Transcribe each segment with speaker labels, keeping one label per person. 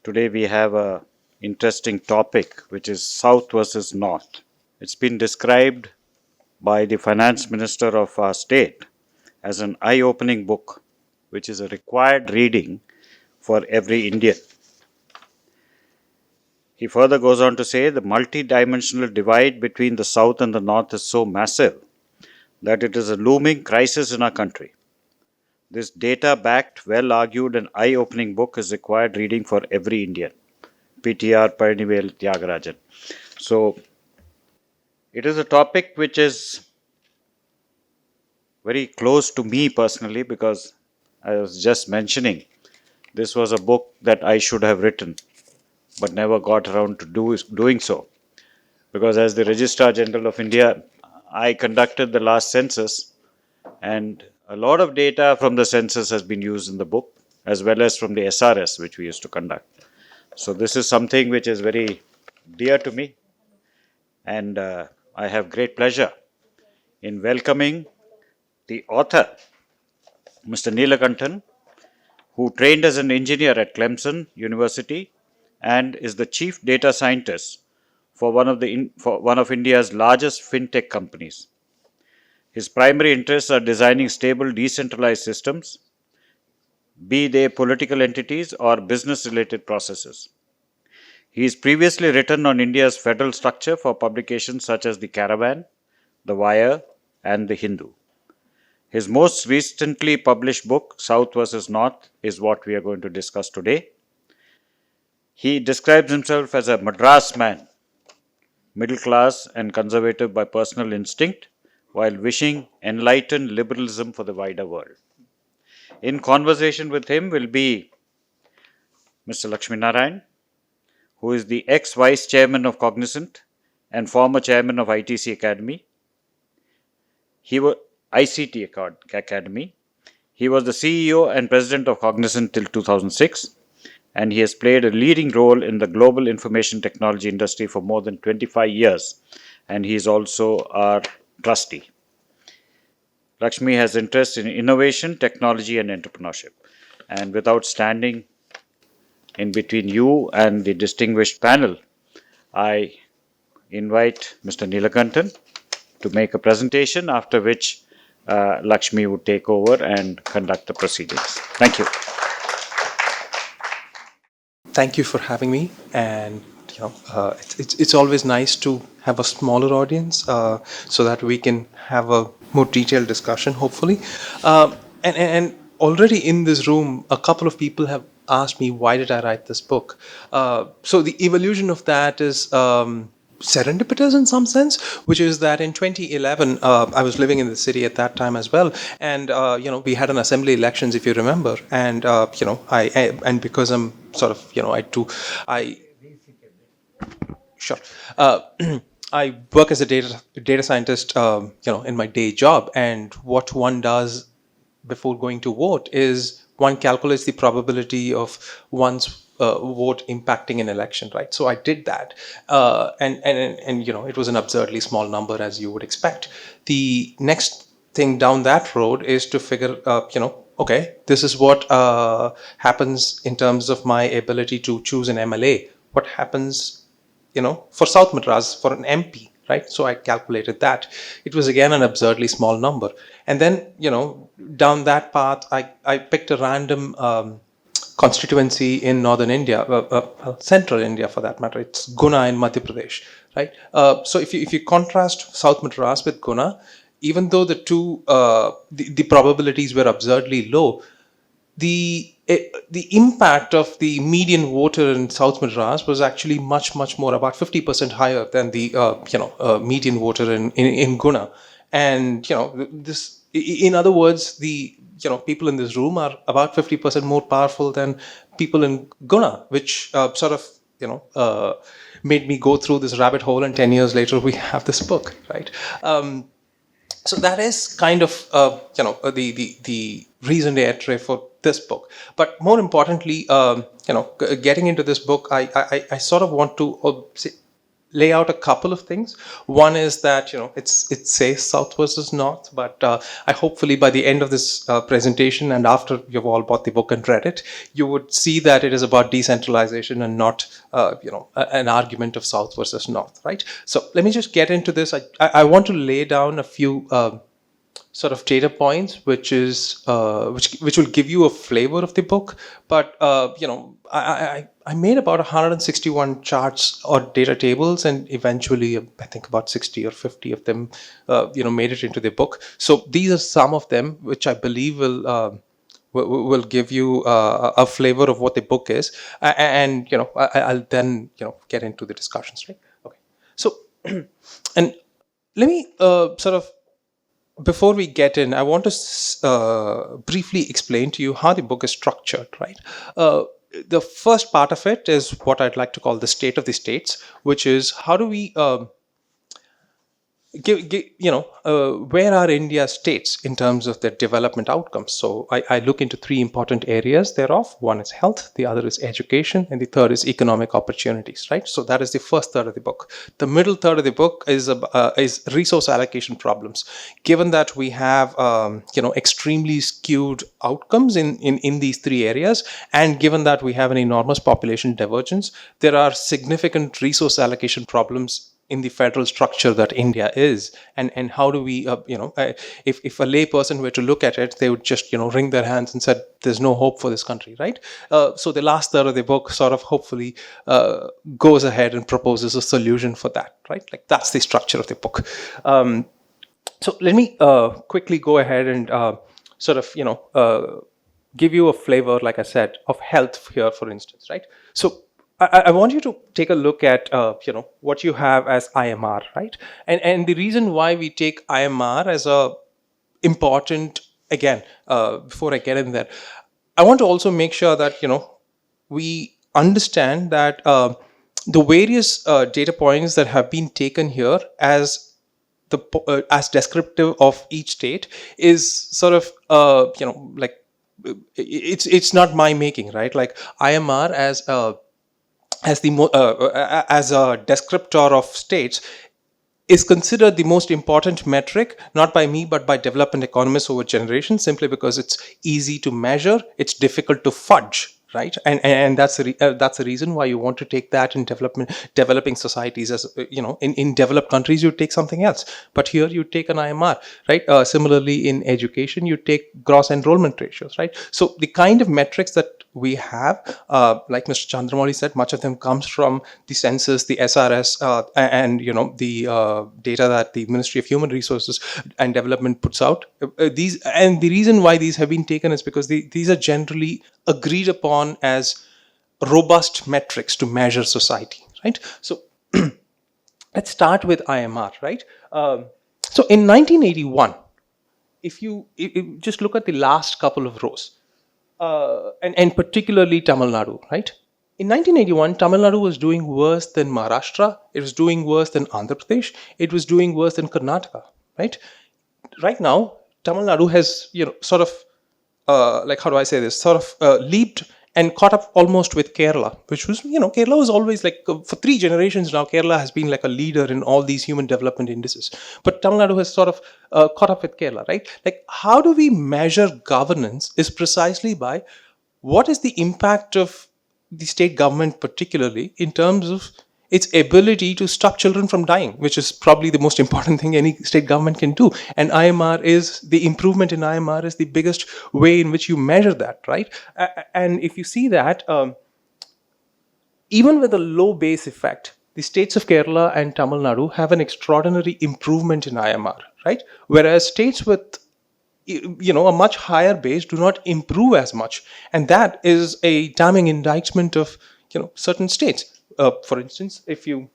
Speaker 1: Today we have a interesting topic which is South versus North. It's been described by the finance minister of our state as an eye-opening book which is a required reading for every Indian. He further goes on to say the multi-dimensional divide between the South and the North is so massive that it is a looming crisis in our country. This data-backed, well-argued and eye-opening book is required reading for every Indian. PTR Parnivel Tyagarajan. So, it is a topic which is very close to me personally because I was just mentioning this was a book that I should have written but never got around to doing so. Because as the Registrar General of India, I conducted the last census and a lot of data from the census has been used in the book as well as from the SRS which we used to conduct. So this is something which is very dear to me and I have great pleasure in welcoming the author, Mr. Nilakandan, who trained as an engineer at Clemson University and is the chief data scientist for one of India's largest fintech companies. His primary interests are designing stable, decentralized systems, be they political entities or business-related processes. He has previously written on India's federal structure for publications such as The Caravan, The Wire, and The Hindu. His most recently published book, South versus North, is what we are going to discuss today. He describes himself as a Madras man, middle class and conservative by personal instinct, while wishing enlightened liberalism for the wider world. In conversation with him will be Mr. Lakshminarayan, who is the ex-vice chairman of Cognizant and former chairman of ITC Academy. He was ICT Academy. He was the CEO and president of Cognizant till 2006, and he has played a leading role in the global information technology industry for more than 25 years, and he is also our trustee. Lakshmi has interest in innovation, technology, and entrepreneurship. And without standing in between you and the distinguished panel, I invite Mr. Nilakandan to make a presentation, after which Lakshmi would take over and conduct the proceedings. Thank you.
Speaker 2: Thank you for having me, and it's always nice to have a smaller audience so that we can have a more detailed discussion, hopefully. And already in this room, a couple of people have asked me why did I write this book. So the evolution of that is serendipitous in some sense, which is that in 2011 I was living in the city at that time as well, and we had an assembly elections, if you remember, and and because I'm sort of I sure I work as a data scientist in my day job, and what one does before going to vote is one calculates the probability of one's vote impacting an election, right? So I did that, and it was an absurdly small number, as you would expect. The next thing down that road is to figure, okay, this is what happens in terms of my ability to choose an MLA. What happens, for South Madras, for an MP, right? So I calculated that. It was again an absurdly small number. And then, down that path, I picked a random constituency in northern India, central India for that matter. It's Guna in Madhya Pradesh, right? So if you contrast South Madras with Guna, even though the two the probabilities were absurdly low, the impact of the median voter in South Madras was actually much more, about 50% higher than the median voter in Guna. And this, in other words, the people in this room are about 50% more powerful than people in Guna, which sort of made me go through this rabbit hole, and 10 years later we have this book, right? So that is kind of the reason d'etre for this book. But more importantly, getting into this book, I sort of want to lay out a couple of things. One is that it says South versus North, but I hopefully by the end of this presentation and after you've all bought the book and read it, you would see that it is about decentralization and not an argument of South versus North, right? So let me just get into this. I want to lay down a few sort of data points, which will give you a flavor of the book. But I made about 161 charts or data tables, and eventually I think about 60 or 50 of them made it into the book. So these are some of them which I believe will give you a flavor of what the book is, and I'll then get into the discussions, right? Okay, so and let me sort of, before we get in, I want to briefly explain to you how the book is structured, right? The first part of it is what I'd like to call the state of the states, which is how do we where are India's states in terms of their development outcomes. So I look into three important areas thereof. One is health, the other is education, and the third is economic opportunities, right? So that is the first third of the book. The middle third of the book is resource allocation problems. Given that we have extremely skewed outcomes in these three areas, and given that we have an enormous population divergence, there are significant resource allocation problems in the federal structure that India is, and how do we, if a lay person were to look at it, they would just wring their hands and said, "There's no hope for this country," right? So the last third of the book sort of hopefully goes ahead and proposes a solution for that, right? Like that's the structure of the book. So let me quickly go ahead and sort of give you a flavor, like I said, of health here, for instance, right? So I want you to take a look at what you have as IMR, right? And the reason why we take IMR as a important, again, before I get in there, I want to also make sure that we understand that the various data points that have been taken here as as descriptive of each state is sort of like it's not my making, right? Like IMR as as a descriptor of states is considered the most important metric, not by me, but by development economists over generations, simply because it's easy to measure, it's difficult to fudge, right? And that's the reason why you want to take that in developing societies. As in developed countries, you take something else, but here you take an IMR, right? Similarly, in education, you take gross enrollment ratios, right? So the kind of metrics that we have, like Mr. Chandramouli said, much of them comes from the census, the SRS, and the data that the Ministry of Human Resources and Development puts out. These, and the reason why these have been taken is because these are generally agreed upon as robust metrics to measure society, right? So let's start with IMR, right? So in 1981, if you just look at the last couple of rows, and particularly Tamil Nadu, right? In 1981, Tamil Nadu was doing worse than Maharashtra. It was doing worse than Andhra Pradesh. It was doing worse than Karnataka, right? Right now, Tamil Nadu has, sort of, like, how do I say this? Sort of leaped and caught up almost with Kerala, which was, Kerala was always like, for 3 generations now, Kerala has been like a leader in all these human development indices. But Tamil Nadu has sort of caught up with Kerala, right? Like, how do we measure governance is precisely by what is the impact of the state government, particularly in terms of its ability to stop children from dying, which is probably the most important thing any state government can do. And IMR is the improvement in IMR is the biggest way in which you measure that, right? And if you see that, even with a low base effect, the states of Kerala and Tamil Nadu have an extraordinary improvement in IMR, right? Whereas states with a much higher base do not improve as much, and that is a damning indictment of certain states. For instance, if you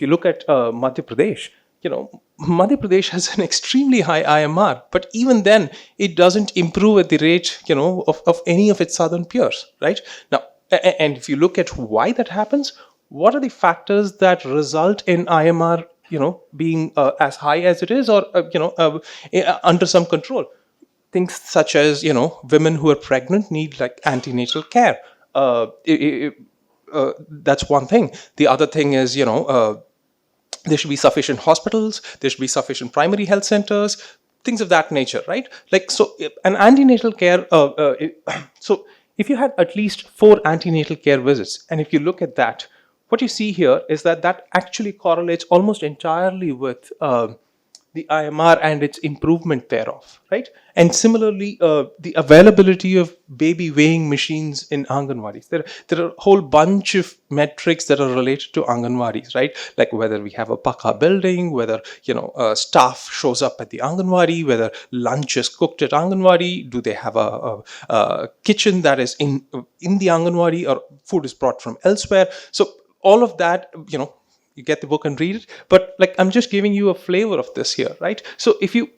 Speaker 2: look at Madhya Pradesh, Madhya Pradesh has an extremely high IMR, but even then it doesn't improve at the rate of any of its southern peers, right? Now, and if you look at why that happens, what are the factors that result in IMR being as high as it is, or under some control? Things such as women who are pregnant need like antenatal care. That's one thing. The other thing is There should be sufficient hospitals, there should be sufficient primary health centers, things of that nature, right? Like, so an antenatal care, so if you had at least 4 antenatal care visits, and if you look at that, what you see here is that that actually correlates almost entirely with the IMR and its improvement thereof, right? And similarly, the availability of baby weighing machines in Anganwadis. There are a whole bunch of metrics that are related to Anganwadis, right? Like whether we have a Paka building, whether, staff shows up at the Anganwadi, whether lunch is cooked at Anganwadi, do they have a kitchen that is in the Anganwadi, or food is brought from elsewhere. So all of that, you get the book and read it, but like, I'm just giving you a flavor of this here, right? So if you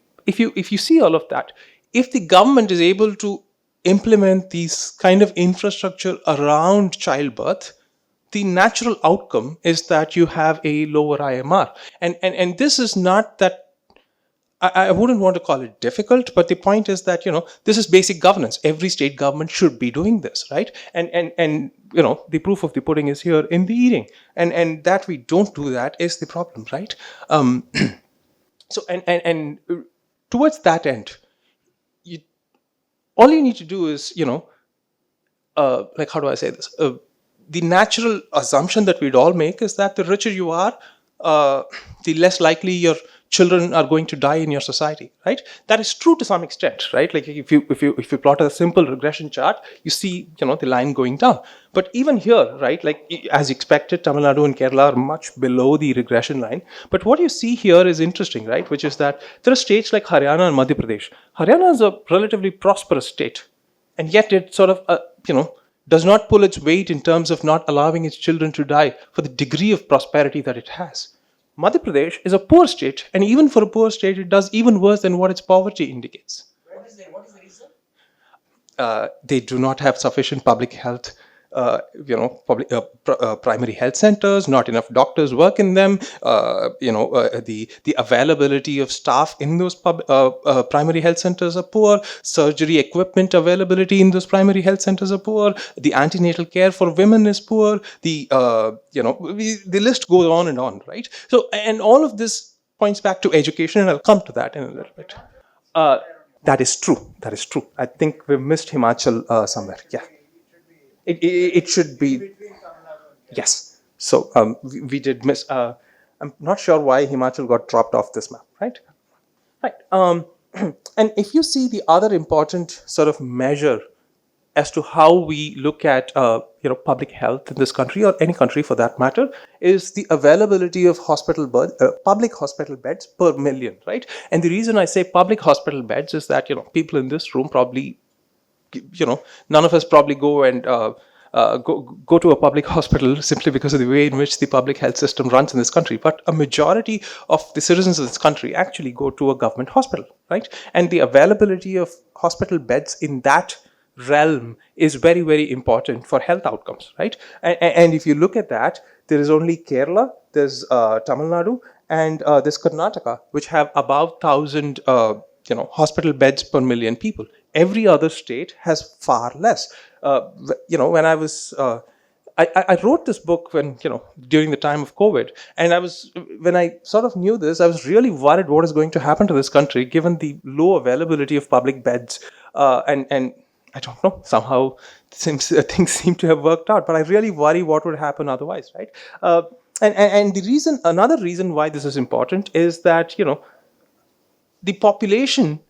Speaker 2: see all of that, if the government is able to implement these kind of infrastructure around childbirth, the natural outcome is that you have a lower IMR. And this is not that, I wouldn't want to call it difficult, but the point is that, this is basic governance. Every state government should be doing this, right? And the proof of the pudding is here in the eating. And that we don't do that is the problem, right? So and towards that end, all you need to do is, like, how do I say this? The natural assumption that we'd all make is that the richer you are, the less likely your children are going to die in your society, right? That is true to some extent, right? Like, if you plot a simple regression chart, you see, the line going down. But even here, right, like, as expected, Tamil Nadu and Kerala are much below the regression line. But what you see here is interesting, right? Which is that there are states like Haryana and Madhya Pradesh. Haryana is a relatively prosperous state, and yet it sort of, does not pull its weight in terms of not allowing its children to die for the degree of prosperity that it has. Madhya Pradesh is a poor state, and even for a poor state, it does even worse than what its poverty indicates.
Speaker 3: What is the reason?
Speaker 2: They do not have sufficient public health, primary health centers. Not enough doctors work in them. The availability of staff in those primary health centers are poor. Surgery equipment availability in those primary health centers are poor. The antenatal care for women is poor. The list goes on and on, right? So, and all of this points back to education, and I'll come to that in a little bit. That is true. That is true. I think we've missed Himachal somewhere. Yeah. It should be. Yes. So we did miss. I'm not sure why Himachal got dropped off this map, right? Right. And if you see the other important sort of measure as to how we look at public health in this country, or any country for that matter, is the availability of public hospital beds per million, right? And the reason I say public hospital beds is that people in this room probably, none of us probably go and go to a public hospital simply because of the way in which the public health system runs in this country. But a majority of the citizens of this country actually go to a government hospital, right? And the availability of hospital beds in that realm is very, very important for health outcomes, right? And if you look at that, there is only Kerala, there's Tamil Nadu, and there's Karnataka, which have above 1,000 hospital beds per million people. Every other state has far less. When I was I wrote this book when during the time of COVID, and when I sort of knew this, I was really worried what is going to happen to this country given the low availability of public beds, and I don't know, somehow things seem to have worked out, but I really worry what would happen otherwise, right? And another reason why this is important is that the population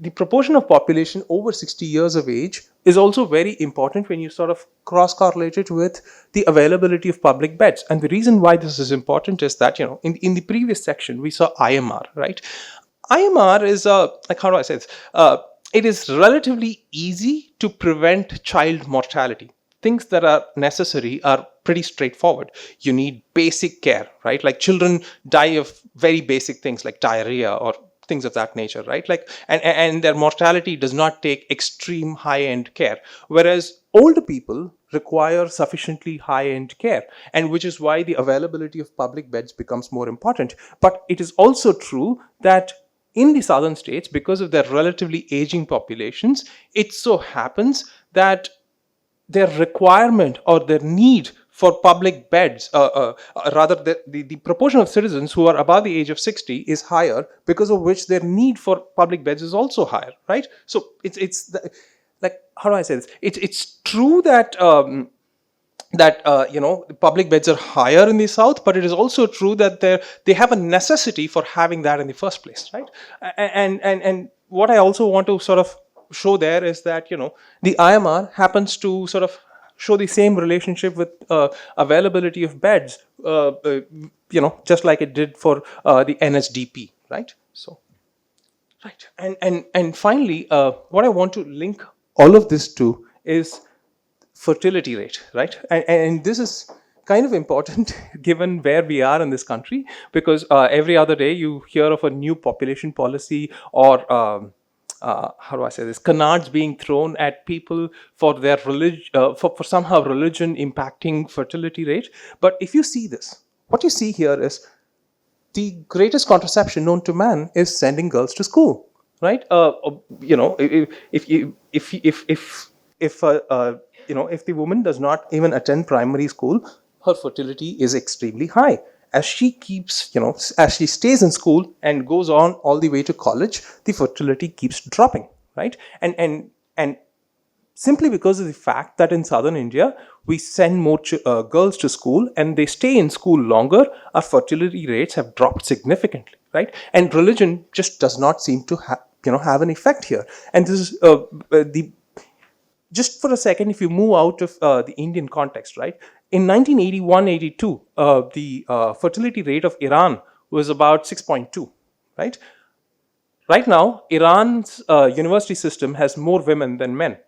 Speaker 2: the proportion of population over 60 years of age is also very important when you sort of cross-correlate it with the availability of public beds. And the reason why this is important is that, in the previous section, we saw IMR, right? IMR is, like, how do I say this? It is relatively easy to prevent child mortality. Things that are necessary are pretty straightforward. You need basic care, right? Like, children die of very basic things like diarrhea or things of that nature, right? Like, and their mortality does not take extreme high-end care, whereas older people require sufficiently high-end care, and which is why the availability of public beds becomes more important. But it is also true that in the southern states, because of their relatively aging populations, it so happens that their requirement or their need for public beds, rather the proportion of citizens who are above the age of 60 is higher, because of which their need for public beds is also higher, right? So like, how do I say this? It's true that the public beds are higher in the south, but it is also true that they have a necessity for having that in the first place, right? And what I also want to sort of show there is that the IMR happens to sort of show the same relationship with availability of beds, just like it did for the NSDP, right? So, right, and finally, what I want to link all of this to is fertility rate, right? And this is kind of important given where we are in this country, because every other day you hear of a new population policy, or how do I say this, canards being thrown at people for their religion, for somehow religion impacting fertility rate. But if you see this, what you see here is the greatest contraception known to man is sending girls to school, right? If you if the woman does not even attend primary school, her fertility is extremely high. As she keeps, as she stays in school and goes on all the way to college, the fertility keeps dropping, right? And simply because of the fact that in southern India we send more girls to school and they stay in school longer, our fertility rates have dropped significantly, right? And religion just does not seem to have an effect here. And this is the just for a second, if you move out of the Indian context, right? In 1981-82, the fertility rate of Iran was about 6.2, right? Right now, Iran's university system has more women than men,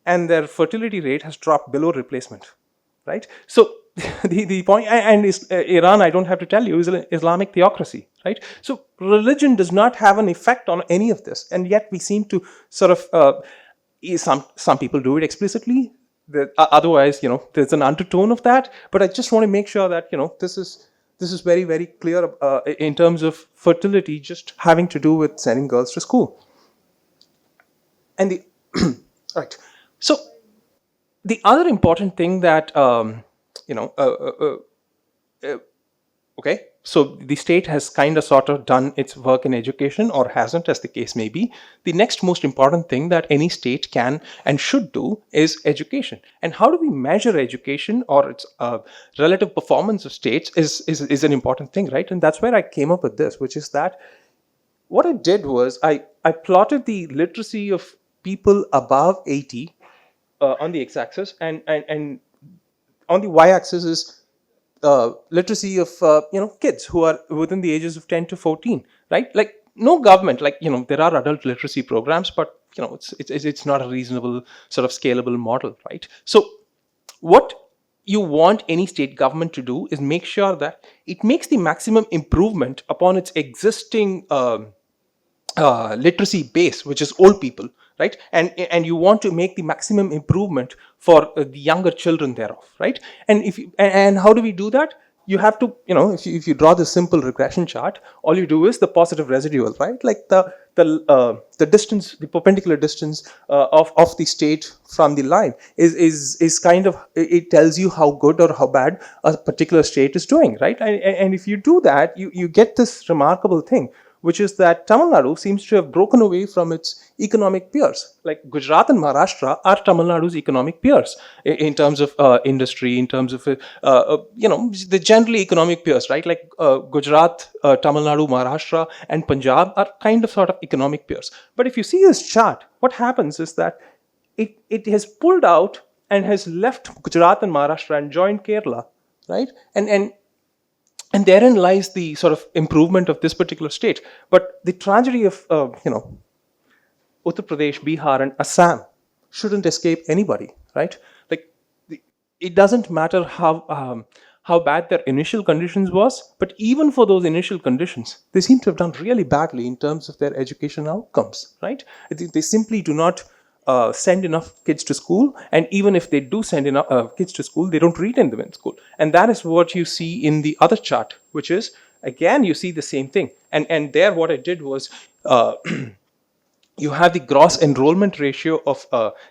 Speaker 2: and their fertility rate has dropped below replacement, right? So the point, and Iran, I don't have to tell you, is an Islamic theocracy, right? So religion does not have an effect on any of this, and yet we seem to sort of some people do it explicitly. Otherwise, there's an undertone of that. But I just want to make sure that this is very, very clear in terms of fertility just having to do with sending girls to school. And the right. So the other important thing that okay, so the state has kind of sort of done its work in education, or hasn't, as the case may be. The next most important thing that any state can and should do is education. And how do we measure education, or its relative performance of states is an important thing, right? And that's where I came up with this, which is that what I did was I plotted the literacy of people above 80 on the x-axis, and on the y-axis is literacy of kids who are within the ages of 10 to 14, right? Like, no government, like, there are adult literacy programs, but it's not a reasonable sort of scalable model, right? So what you want any state government to do is make sure that it makes the maximum improvement upon its existing literacy base, which is old people, right? And you want to make the maximum improvement for the younger children thereof, right? And how do we do that? You have to, if you draw this simple regression chart, all you do is the positive residual, right? Like the distance, the perpendicular distance of the state from the line is kind of, it tells you how good or how bad a particular state is doing, right? And if you do that, you get this remarkable thing, which is that Tamil Nadu seems to have broken away from its economic peers. Like Gujarat and Maharashtra are Tamil Nadu's economic peers in terms of industry, in terms of, the generally economic peers, right? Like Gujarat, Tamil Nadu, Maharashtra, and Punjab are kind of sort of economic peers. But if you see this chart, what happens is that it has pulled out and has left Gujarat and Maharashtra and joined Kerala, right? And therein lies the sort of improvement of this particular state. But the tragedy of, Uttar Pradesh, Bihar, and Assam shouldn't escape anybody, right? Like, it doesn't matter how bad their initial conditions was, but even for those initial conditions, they seem to have done really badly in terms of their education outcomes, right? They simply do not send enough kids to school, and even if they do send enough kids to school, they don't retain them in school. And that is what you see in the other chart, which is, again, you see the same thing. And there what I did was you have the gross enrollment ratio of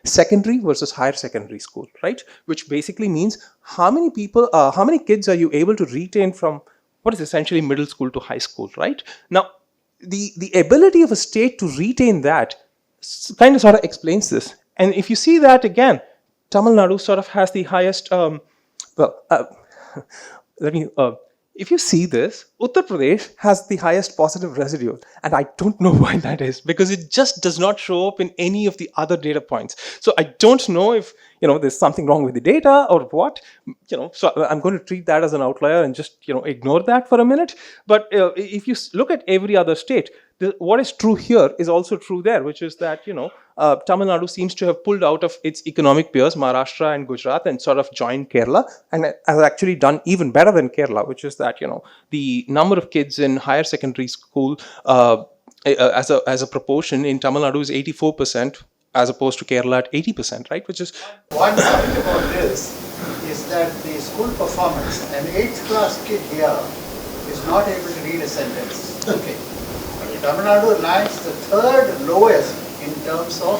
Speaker 2: secondary versus higher secondary school, right? Which basically means how many people, how many kids are you able to retain from what is essentially middle school to high school, right? Now, the ability of a state to retain that kind of sort of explains this. And if you see that again, Tamil Nadu sort of has the highest, well, let me if you see this, Uttar Pradesh has the highest positive residue, and I don't know why that is, because it just does not show up in any of the other data points. So I don't know if there's something wrong with the data or what. So I'm going to treat that as an outlier and just ignore that for a minute. But if you look at every other state, what is true here is also true there, which is that Tamil Nadu seems to have pulled out of its economic peers, Maharashtra and Gujarat, and sort of joined Kerala, and has actually done even better than Kerala, which is that the number of kids in higher secondary school as a proportion in Tamil Nadu is 84%, as opposed to Kerala at 80%, right? Which is
Speaker 3: one point about this is that the school performance, an 8th class kid here is not able to read a sentence. Okay. Tamil Nadu ranks the third lowest in terms of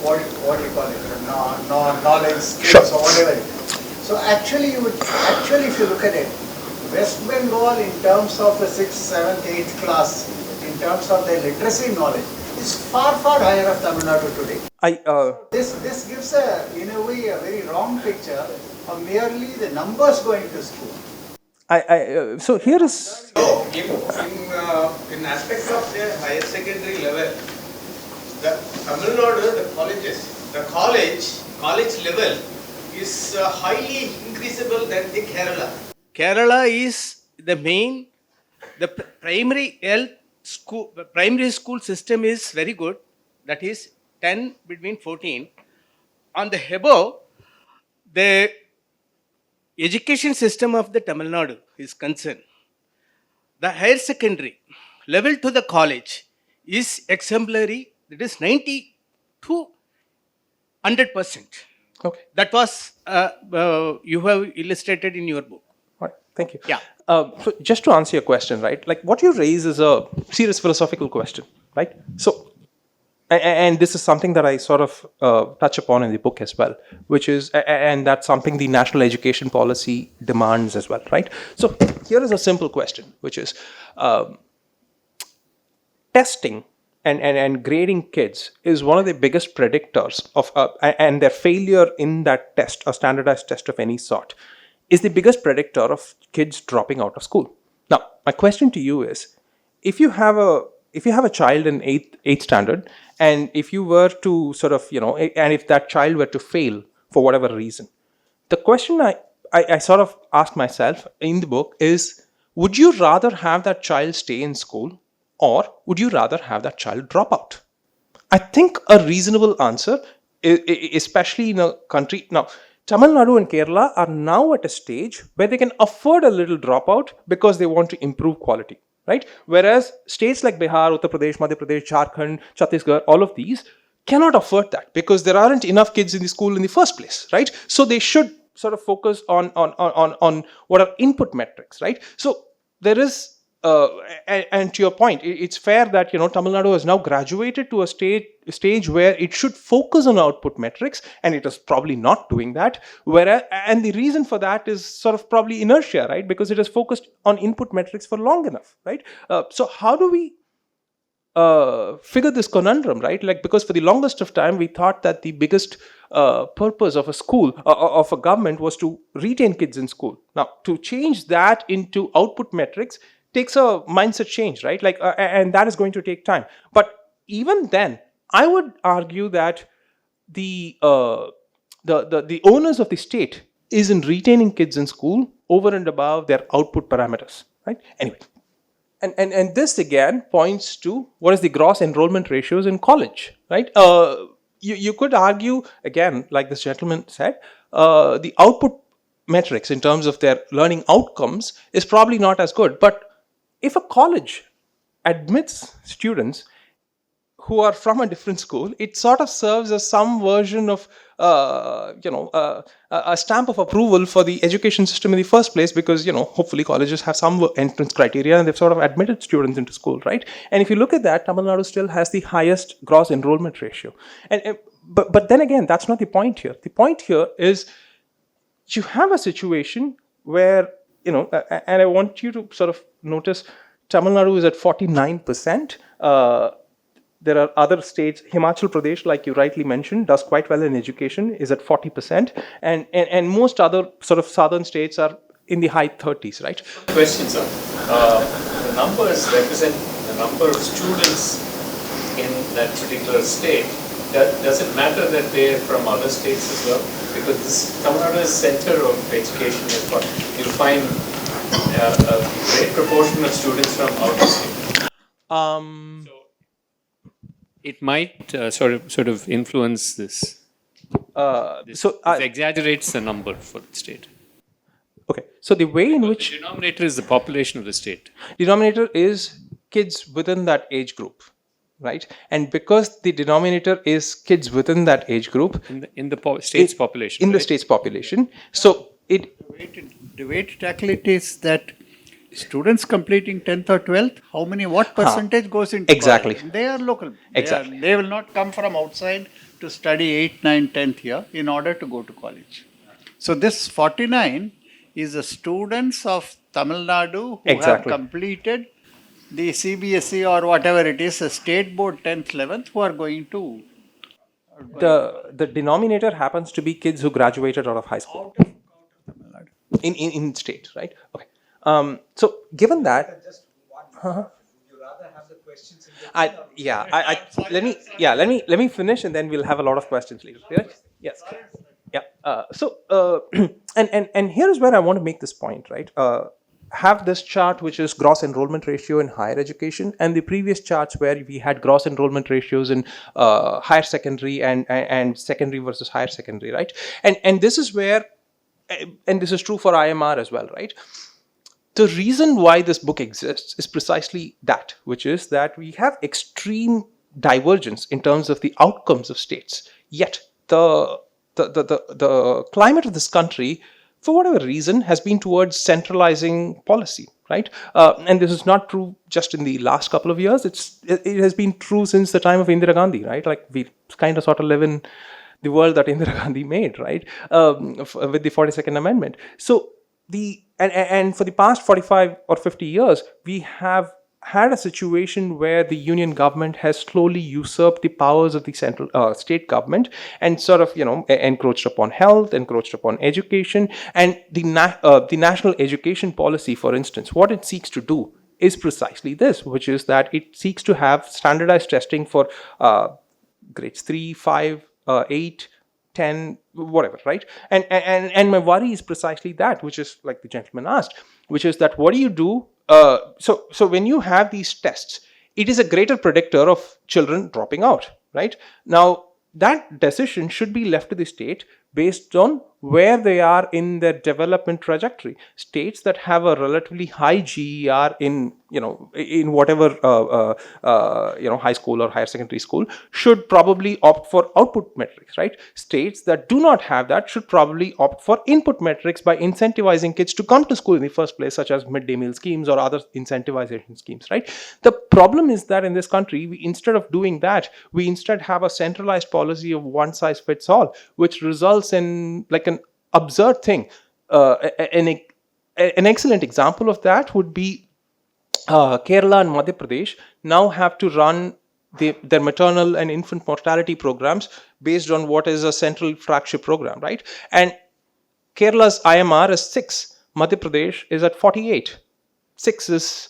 Speaker 3: what you call it, knowledge, skills, or whatever it is. So actually, if you look at it, West Bengal in terms of the 6th, 7th, 8th class, in terms of their literacy knowledge, is far higher of Tamil Nadu today. This gives in a way a very wrong picture of merely the numbers going to school.
Speaker 2: So here is
Speaker 4: in aspect of the higher secondary level, the Tamil Nadu, the college level is highly increasable than the Kerala. Kerala is the main, the primary school system is very good. That is 10 between 14. On the above, the education system of the Tamil Nadu is concerned. The higher secondary level to the college is exemplary. It is 90 to 100%.
Speaker 2: okay.
Speaker 4: That was you have illustrated in your book.
Speaker 2: All right, thank you.
Speaker 4: Yeah.
Speaker 2: So just to answer your question, right? Like what you raise is a serious philosophical question, right? So, and this is something that I sort of touch upon in the book as well, which is, and that's something the national education policy demands as well, right? So here is a simple question, which is testing and grading kids is one of the biggest predictors of, and their failure in that test, a standardized test of any sort, is the biggest predictor of kids dropping out of school. Now, my question to you is, if you have a child in eighth standard, and if you were to sort of, and if that child were to fail for whatever reason, the question I sort of ask myself in the book is, would you rather have that child stay in school, or would you rather have that child drop out? I think a reasonable answer, especially in a country now, Tamil Nadu and Kerala are now at a stage where they can afford a little dropout because they want to improve quality, right? Whereas states like Bihar, Uttar Pradesh, Madhya Pradesh, Jharkhand, Chhattisgarh, all of these cannot afford that because there aren't enough kids in the school in the first place, right? So they should sort of focus on what are input metrics, right? So there is and to your point, it's fair that Tamil Nadu has now graduated to a stage where it should focus on output metrics, and it is probably not doing that. Whereas, and the reason for that is sort of probably inertia, right? Because it has focused on input metrics for long enough, right? So how do we figure this conundrum, right? Like, because for the longest of time we thought that the biggest purpose of a school, of a government, was to retain kids in school. Now, to change that into output metrics takes a mindset change, right? Like, and that is going to take time. But even then, I would argue that the onus of the state is in retaining kids in school over and above their output parameters, right? Anyway, and this again points to what is the gross enrollment ratios in college, right? You could argue again, like this gentleman said, the output metrics in terms of their learning outcomes is probably not as good, but if a college admits students who are from a different school, it sort of serves as some version of a stamp of approval for the education system in the first place, because hopefully colleges have some entrance criteria and they've sort of admitted students into school, right? And if you look at that, Tamil Nadu still has the highest gross enrollment ratio. But then again, that's not the point here. The point here is you have a situation where, and I want you to sort of notice Tamil Nadu is at 49%. There are other states, Himachal Pradesh, like you rightly mentioned, does quite well in education, is at 40%. And most other sort of southern states are in the high 30s, right?
Speaker 5: Question, sir. The numbers represent the number of students in that particular state. Does it matter that they're from other states as well? Because this Tamil Nadu is center of education. You'll find a great proportion of students from out of state. So it might sort of influence this. This exaggerates the number for the state.
Speaker 2: Okay, so the way in which
Speaker 5: The denominator is the population of the state.
Speaker 2: denominator is kids within that age group, right? And because the denominator is kids within that age group,
Speaker 5: In the state's population.
Speaker 2: in the
Speaker 5: right?
Speaker 2: state's population, so it
Speaker 3: The way to tackle it is that students completing 10th or 12th, what percentage goes into
Speaker 2: Exactly.
Speaker 3: college? They are local.
Speaker 2: Exactly.
Speaker 3: They will not come from outside to study 8th, 9th, 10th here in order to go to college. So this 49 is the students of Tamil Nadu who
Speaker 2: Exactly.
Speaker 3: have completed the CBSE or whatever it is, a state board 10th, 11th, who are going to
Speaker 2: the denominator happens to be kids who graduated out of high school in state, right? Okay. So given that, let me finish and then we'll have a lot of questions later. Yes. Yeah. And here's where I want to make this point, right? Have this chart which is gross enrollment ratio in higher education, and the previous charts where we had gross enrollment ratios in higher secondary and secondary versus higher secondary, right? And this is where, and this is true for IMR as well, right? The reason why this book exists is precisely that, which is that we have extreme divergence in terms of the outcomes of states. Yet the climate of this country, for whatever reason, has been towards centralizing policy, right? And this is not true just in the last couple of years. It has been true since the time of Indira Gandhi, right? Like we kind of sort of live in the world that Indira Gandhi made, right? With the 42nd Amendment. So and for the past 45 or 50 years, we have had a situation where the union government has slowly usurped the powers of the central state government and sort of encroached upon health, encroached upon education, and the national education policy, for instance, what it seeks to do is precisely this, which is that it seeks to have standardized testing for grades 3, 5, 8, 10, whatever, right? And my worry is precisely that, which is like the gentleman asked, which is that what do you do? So when you have these tests, it is a greater predictor of children dropping out, right? Now, that decision should be left to the state based on where they are in their development trajectory. States that have a relatively high GER in whatever high school or higher secondary school should probably opt for output metrics, right? States that do not have that should probably opt for input metrics by incentivizing kids to come to school in the first place, such as midday meal schemes or other incentivization schemes, right? The problem is that in this country, instead of doing that, we instead have a centralized policy of one size fits all, which results in like an absurd thing. An excellent example of that would be Kerala and Madhya Pradesh now have to run their maternal and infant mortality programs based on what is a central flagship program, right? And Kerala's IMR is 6, Madhya Pradesh is at 48. 6 is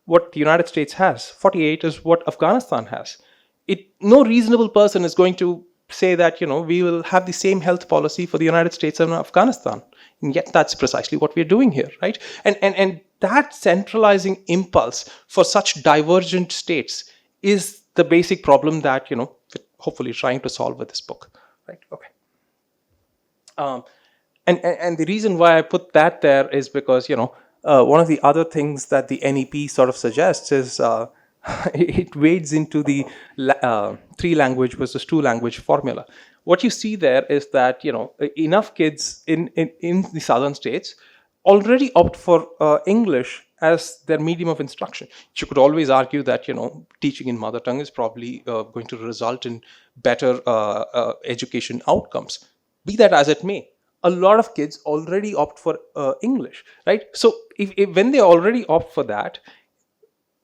Speaker 2: what the United States has, 48 is what Afghanistan has. No reasonable person is going to say that we will have the same health policy for the United States and Afghanistan, and yet that's precisely what we're doing here, right? And that centralizing impulse for such divergent states is the basic problem that we're hopefully trying to solve with this book, right? Okay. And the reason why I put that there is because one of the other things that the NEP sort of suggests is it wades into the three language versus two language formula. What you see there is that enough kids in the southern states already opt for English as their medium of instruction. You could always argue that teaching in mother tongue is probably going to result in better education outcomes. Be that as it may, a lot of kids already opt for English, right? So if when they already opt for that,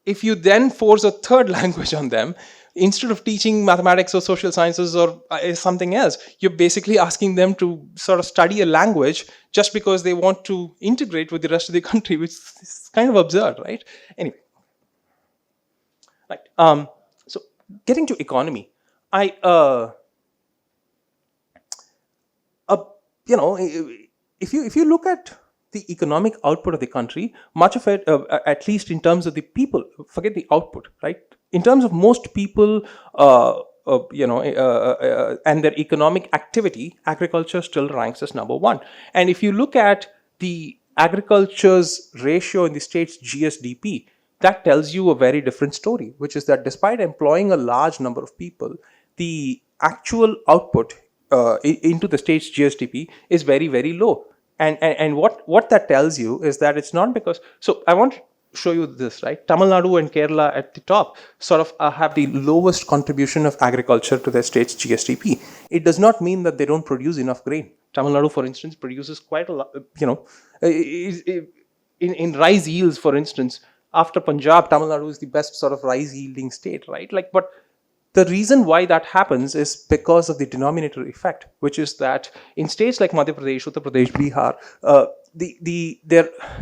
Speaker 2: if you then force a third language on them, instead of teaching mathematics or social sciences or something else, you're basically asking them to sort of study a language just because they want to integrate with the rest of the country, which is kind of absurd, right? Anyway, right. So getting to economy, I if you look at the economic output of the country, much of it, at least in terms of the people, forget the output, right? In terms of most people, and their economic activity, agriculture still ranks as number one. And if you look at the agriculture's ratio in the state's GSDP, that tells you a very different story, which is that despite employing a large number of people, the actual output into the state's GSDP is very, very low. And what that tells you is that it's not because. So I want to show you this, right? Tamil Nadu and Kerala at the top sort of have the lowest contribution of agriculture to their state's GSDP. It does not mean that they don't produce enough grain. Tamil Nadu, for instance, produces quite a lot, in rice yields, for instance, after Punjab, Tamil Nadu is the best sort of rice yielding state, right? But the reason why that happens is because of the denominator effect, which is that in states like Madhya Pradesh, Uttar Pradesh, Bihar,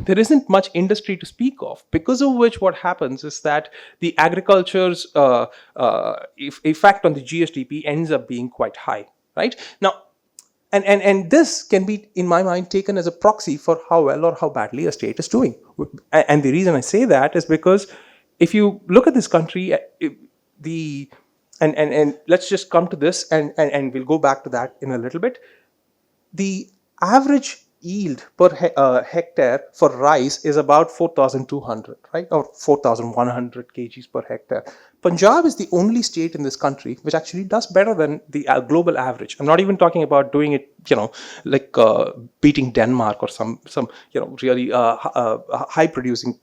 Speaker 2: there isn't much industry to speak of. Because of which, what happens is that the agriculture's effect on the GSDP ends up being quite high, right? Now, and this can be, in my mind, taken as a proxy for how well or how badly a state is doing. And the reason I say that is because if you look at this country, and let's just come to this, and we'll go back to that in a little bit. The average yield per hectare for rice is about 4,200, right? Or 4,100 kgs per hectare. Punjab is the only state in this country which actually does better than the global average. I'm not even talking about doing it, like beating Denmark or some really high producing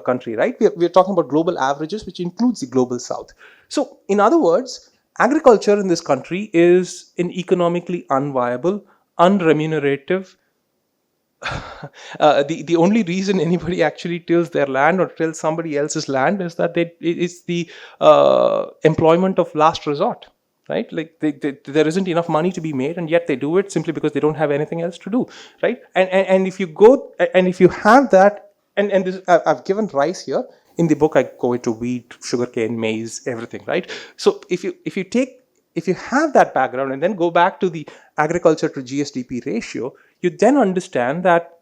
Speaker 2: country, right? We're talking about global averages, which includes the global south. So, in other words, agriculture in this country is an economically unviable, unremunerative. The only reason anybody actually tills their land or tills somebody else's land is that it's the employment of last resort, right? Like there isn't enough money to be made, and yet they do it simply because they don't have anything else to do, right? And if you go and if you have that, and this, I've given rice here. In the book, I go into wheat, sugarcane, maize, everything, right? So if you have that background and then go back to the agriculture to GSDP ratio, you then understand that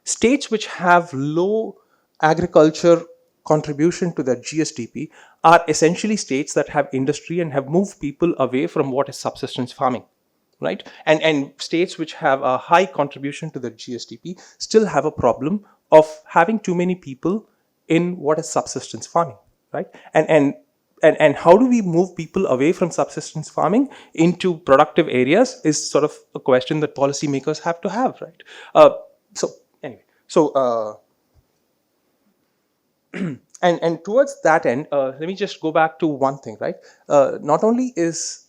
Speaker 2: states which have low agriculture contribution to their GSDP are essentially states that have industry and have moved people away from what is subsistence farming, right? And states which have a high contribution to the GSDP still have a problem of having too many people in what is subsistence farming, right? And how do we move people away from subsistence farming into productive areas is sort of a question that policymakers have to have, right? And towards that end, let me just go back to one thing, right? Not only is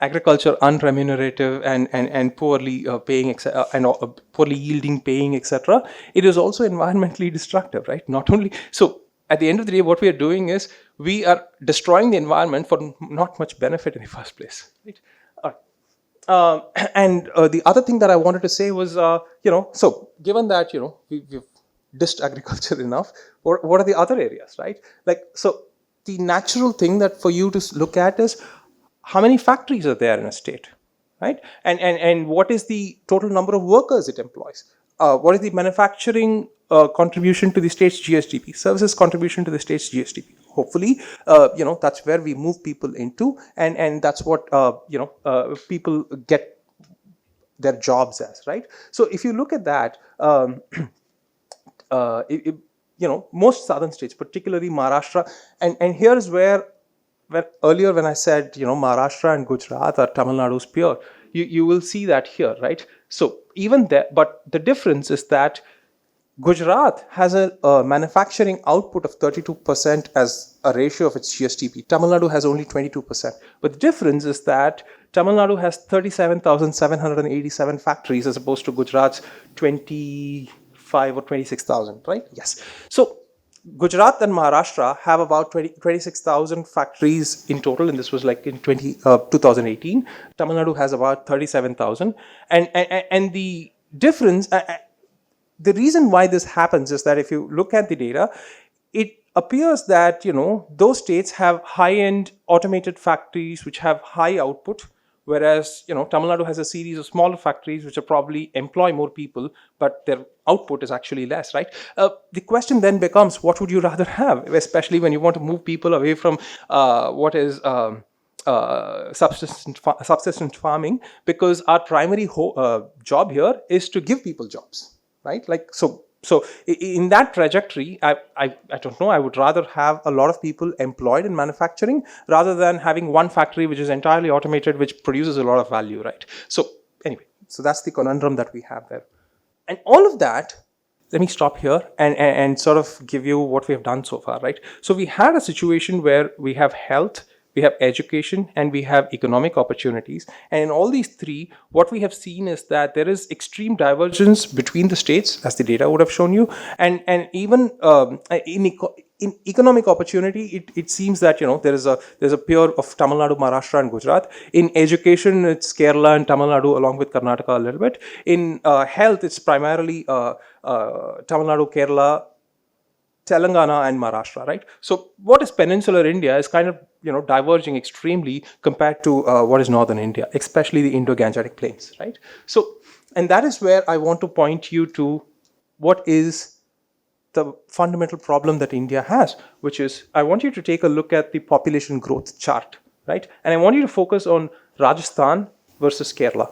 Speaker 2: agriculture unremunerative and poorly paying and poorly yielding paying, etc., it is also environmentally destructive, right? Not only so. At the end of the day, what we are doing is we are destroying the environment for not much benefit in the first place, right? And the other thing that I wanted to say was, so given that we've dissed agriculture enough, what are the other areas, right? Like, so the natural thing that for you to look at is how many factories are there in a state, right? And what is the total number of workers it employs? What is the manufacturing contribution to the state's GSDP, services contribution to the state's GSDP? Hopefully, that's where we move people into, and that's what people get their jobs as, right? So if you look at that, most southern states, particularly Maharashtra, and here is where earlier when I said, Maharashtra and Gujarat are Tamil Nadu's peer, you will see that here, right? So even there, but the difference is that Gujarat has a manufacturing output of 32% as a ratio of its GSTP. Tamil Nadu has only 22%. But the difference is that Tamil Nadu has 37,787 factories as opposed to Gujarat's 25 or 26,000, right? Yes. So Gujarat and Maharashtra have about 26,000 factories in total, and this was like in 2018. Tamil Nadu has about 37,000. And the difference, the reason why this happens is that if you look at the data, it appears that those states have high-end automated factories which have high output, whereas Tamil Nadu has a series of smaller factories which are probably employ more people, but their output is actually less, right? The question then becomes, what would you rather have, especially when you want to move people away from what is subsistence farming, because our primary job here is to give people jobs. Right? Like, so in that trajectory, I don't know, I would rather have a lot of people employed in manufacturing rather than having one factory which is entirely automated, which produces a lot of value, right? So anyway, so that's the conundrum that we have there. And all of that, let me stop here and sort of give you what we have done so far, right? So we had a situation where we have health, we have education, and we have economic opportunities. And in all these three, what we have seen is that there is extreme divergence between the states, as the data would have shown you. And even in economic opportunity, it seems that there's a pair of Tamil Nadu, Maharashtra, and Gujarat. In education, it's Kerala and Tamil Nadu along with Karnataka a little bit. In health, it's primarily Tamil Nadu, Kerala, Telangana, and Maharashtra, right? So what is peninsular India is kind of diverging extremely compared to what is northern India, especially the Indo-Gangetic plains, right? So, and that is where I want to point you to what is the fundamental problem that India has, which is, I want you to take a look at the population growth chart, right? And I want you to focus on Rajasthan versus Kerala,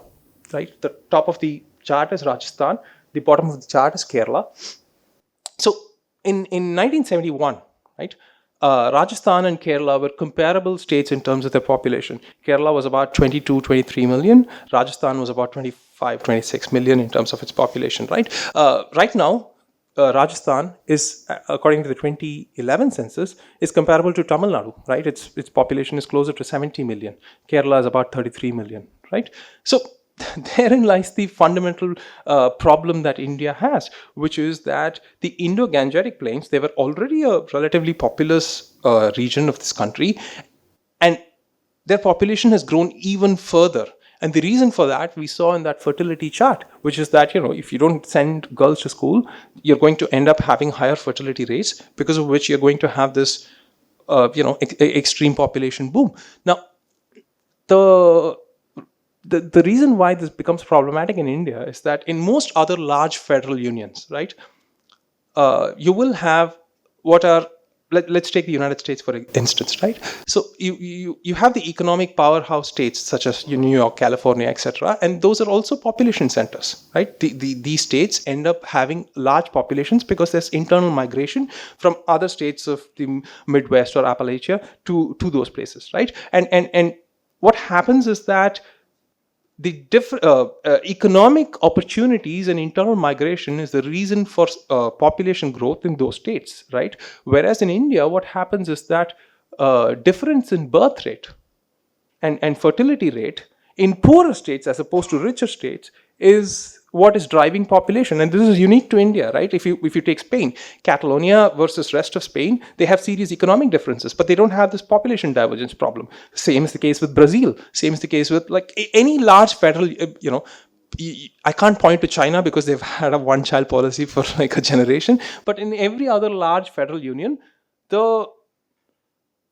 Speaker 2: right? The top of the chart is Rajasthan, the bottom of the chart is Kerala. So in 1971, right, Rajasthan and Kerala were comparable states in terms of their population. Kerala was about 22, 23 million. Rajasthan was about 25, 26 million in terms of its population, right? Right now, Rajasthan is, according to the 2011 census, is comparable to Tamil Nadu, right? Its population is closer to 70 million. Kerala is about 33 million, right? So therein lies the fundamental problem that India has, which is that the Indo-Gangetic plains, they were already a relatively populous region of this country, and their population has grown even further. And the reason for that we saw in that fertility chart, which is that if you don't send girls to school, you're going to end up having higher fertility rates, because of which you're going to have this extreme population boom. Now, the reason why this becomes problematic in India is that in most other large federal unions, right, you will have what are, let's take the United States for instance, right? So you have the economic powerhouse states such as New York, California, etc., and those are also population centers, right? These states end up having large populations because there's internal migration from other states of the Midwest or Appalachia to those places, right? And what happens is that the different economic opportunities and internal migration is the reason for population growth in those states, right? Whereas in India, what happens is that difference in birth rate and fertility rate in poorer states as opposed to richer states is what is driving population. And this is unique to India, right? If you take Spain, Catalonia versus rest of Spain, they have serious economic differences, but they don't have this population divergence problem. Same is the case with Brazil. Same is the case with like any large federal, I can't point to China because they've had a one-child policy for like a generation, but in every other large federal union, the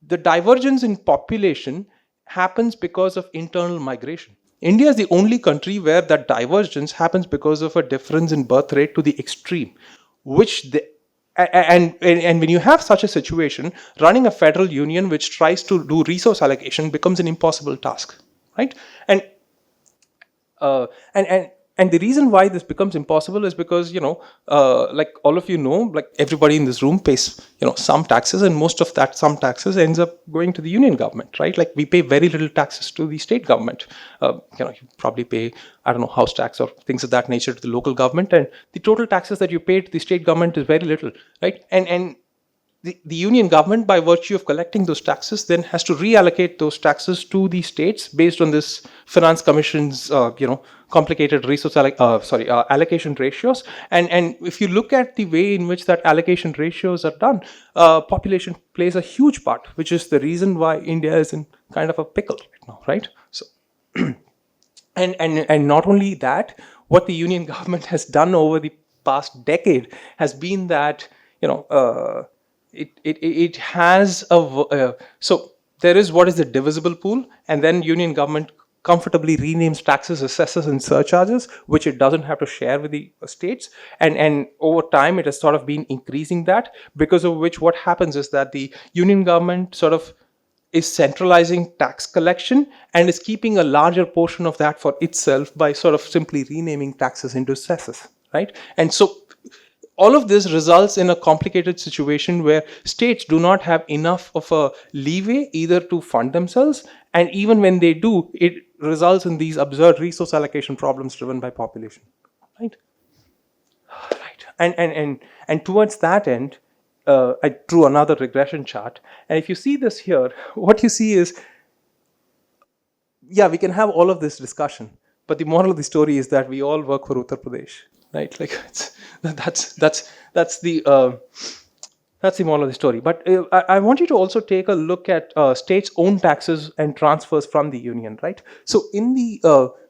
Speaker 2: divergence in population happens because of internal migration. India is the only country where that divergence happens because of a difference in birth rate to the extreme, and when you have such a situation, running a federal union which tries to do resource allocation becomes an impossible task, right? And And the reason why this becomes impossible is because, like all of you know, like everybody in this room pays, some taxes, and most of that some taxes ends up going to the union government, right? Like we pay very little taxes to the state government. You probably pay, I don't know, house tax or things of that nature to the local government, and the total taxes that you pay to the state government is very little, right? And the union government, by virtue of collecting those taxes, then has to reallocate those taxes to the states based on this finance commission's, complicated allocation ratios. And if you look at the way in which that allocation ratios are done, population plays a huge part, which is the reason why India is in kind of a pickle right now, right? So, and not only that, what the union government has done over the past decade has been that, it has so there is what is the divisible pool, and then union government comfortably renames taxes, assesses, and surcharges, which it doesn't have to share with the states. And over time, it has sort of been increasing that, because of which what happens is that the union government sort of is centralizing tax collection and is keeping a larger portion of that for itself by sort of simply renaming taxes into cesses, right? And so all of this results in a complicated situation where states do not have enough of a leeway either to fund themselves, and even when they do, it results in these absurd resource allocation problems driven by population, right? And towards that end, I drew another regression chart, and if you see this here, what you see is, yeah, we can have all of this discussion, but the moral of the story is that we all work for Uttar Pradesh, right? Like that's the moral of the story. But I want you to also take a look at states' own taxes and transfers from the union, right? So in the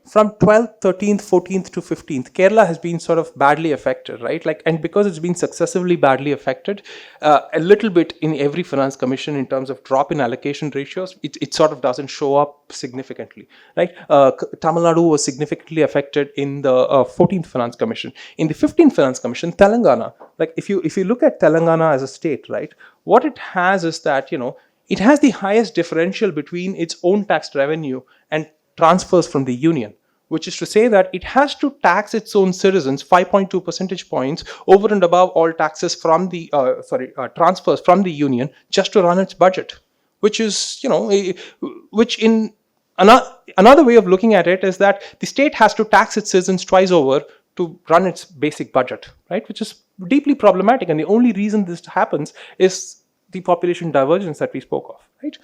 Speaker 2: from 12th, 13th, 14th to 15th, Kerala has been sort of badly affected, right? Like, and because it's been successively badly affected, a little bit in every finance commission in terms of drop in allocation ratios, it sort of doesn't show up significantly, right? Tamil Nadu was significantly affected in the 14th finance commission. In the 15th finance commission, Telangana, like if you look at Telangana as a state, right, what it has is that, it has the highest differential between its own tax revenue and transfers from the union, which is to say that it has to tax its own citizens 5.2 percentage points over and above all taxes from the transfers from the union just to run its budget, which is, which in another way of looking at it is that the state has to tax its citizens twice over to run its basic budget, right? Which is deeply problematic, and the only reason this happens is the population divergence that we spoke of, right?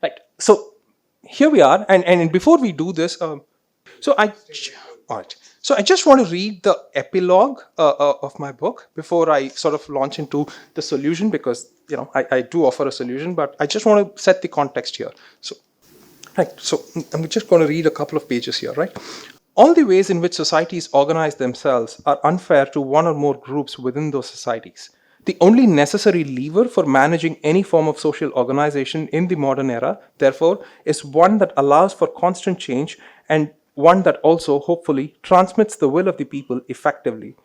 Speaker 2: Right. So here we are, and before we do this, all right. So I just want to read the epilogue of my book before I sort of launch into the solution, because I do offer a solution, but I just want to set the context here. So, right. So I'm just going to read a couple of pages here, right? All the ways in which societies organize themselves are unfair to one or more groups within those societies. The only necessary lever for managing any form of social organization in the modern era, therefore, is one that allows for constant change, and one that also, hopefully, transmits the will of the people effectively.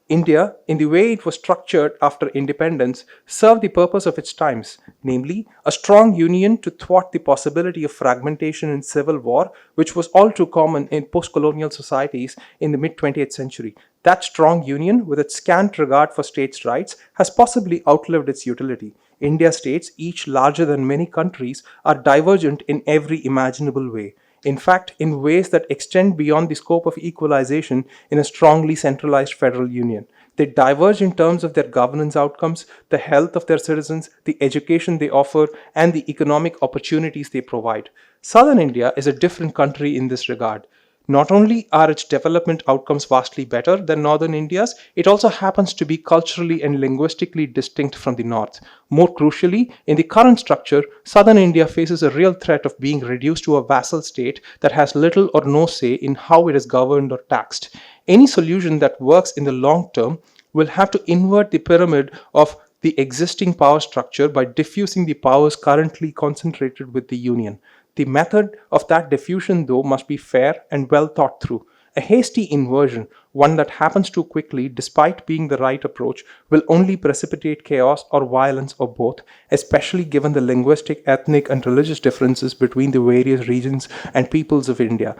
Speaker 2: India, in the way it was structured after independence, served the purpose of its times, namely, a strong union to thwart the possibility of fragmentation and civil war, which was all too common in post-colonial societies in the mid-20th century. That strong union, with its scant regard for states' rights, has possibly outlived its utility. India's states, each larger than many countries, are divergent in every imaginable way. In fact, in ways that extend beyond the scope of equalization in a strongly centralized federal union. They diverge in terms of their governance outcomes, the health of their citizens, the education they offer, and the economic opportunities they provide. Southern India is a different country in this regard. Not only are its development outcomes vastly better than northern India's, it also happens to be culturally and linguistically distinct from the north. More crucially, in the current structure, southern India faces a real threat of being reduced to a vassal state that has little or no say in how it is governed or taxed. Any solution that works in the long term will have to invert the pyramid of the existing power structure by diffusing the powers currently concentrated with the union. The method of that diffusion, though, must be fair and well thought through. A hasty inversion, one that happens too quickly despite being the right approach, will only precipitate chaos or violence or both, especially given the linguistic, ethnic, and religious differences between the various regions and peoples of India.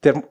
Speaker 2: There,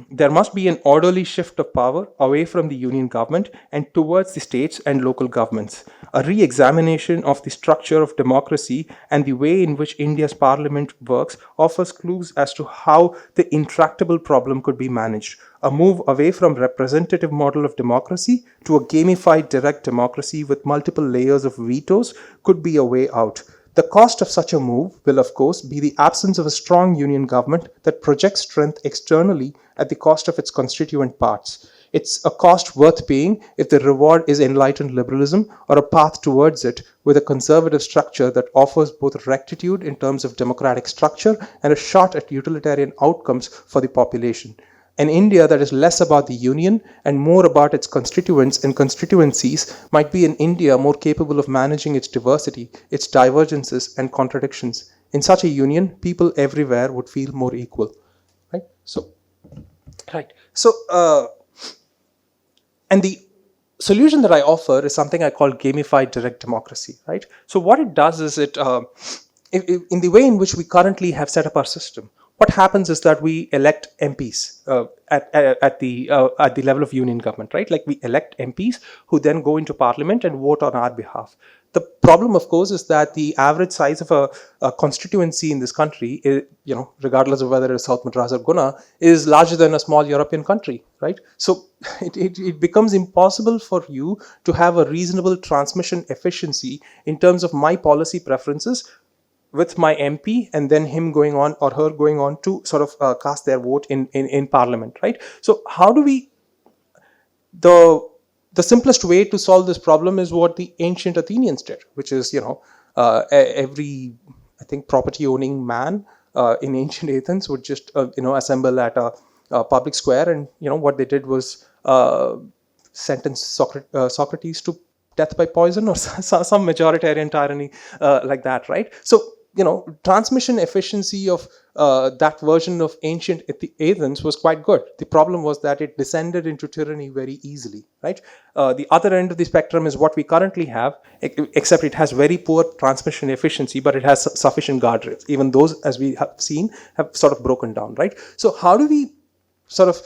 Speaker 2: there must be an orderly shift of power away from the union government and towards the states and local governments. A re examination of the structure of democracy and the way in which India's parliament works offers clues as to how the intractable problem could be managed. A move away from representative model of democracy to a gamified direct democracy with multiple layers of vetoes could be a way out. The cost of such a move will, of course, be the absence of a strong union government that projects strength externally at the cost of its constituent parts. It's a cost worth paying if the reward is enlightened liberalism or a path towards it with a conservative structure that offers both rectitude in terms of democratic structure and a shot at utilitarian outcomes for the population. An India that is less about the union and more about its constituents and constituencies might be an India more capable of managing its diversity, its divergences, and contradictions. In such a union, people everywhere would feel more equal. Right? And the solution that I offer is something I call gamified direct democracy. Right? So what it does is in the way in which we currently have set up our system, what happens is that we elect MPs at the level of union government, right? Like we elect MPs who then go into parliament and vote on our behalf. The problem, of course, is that the average size of a constituency in this country, regardless of whether it's South Madras or Guna, is larger than a small European country, right? So it becomes impossible for you to have a reasonable transmission efficiency in terms of my policy preferences with my MP and then him going on or her going on to sort of cast their vote in Parliament, right? So how do we, the simplest way to solve this problem is what the ancient Athenians did, which is, every, I think, property owning man in ancient Athens would just, assemble at a public square, and, what they did was sentence Socrates to death by poison or some majoritarian tyranny like that, right? So, transmission efficiency of that version of ancient Athens was quite good. The problem was that it descended into tyranny very easily, right? The other end of the spectrum is what we currently have, except it has very poor transmission efficiency, but it has sufficient guardrails. Even those, as we have seen, have sort of broken down, right? So how do we sort of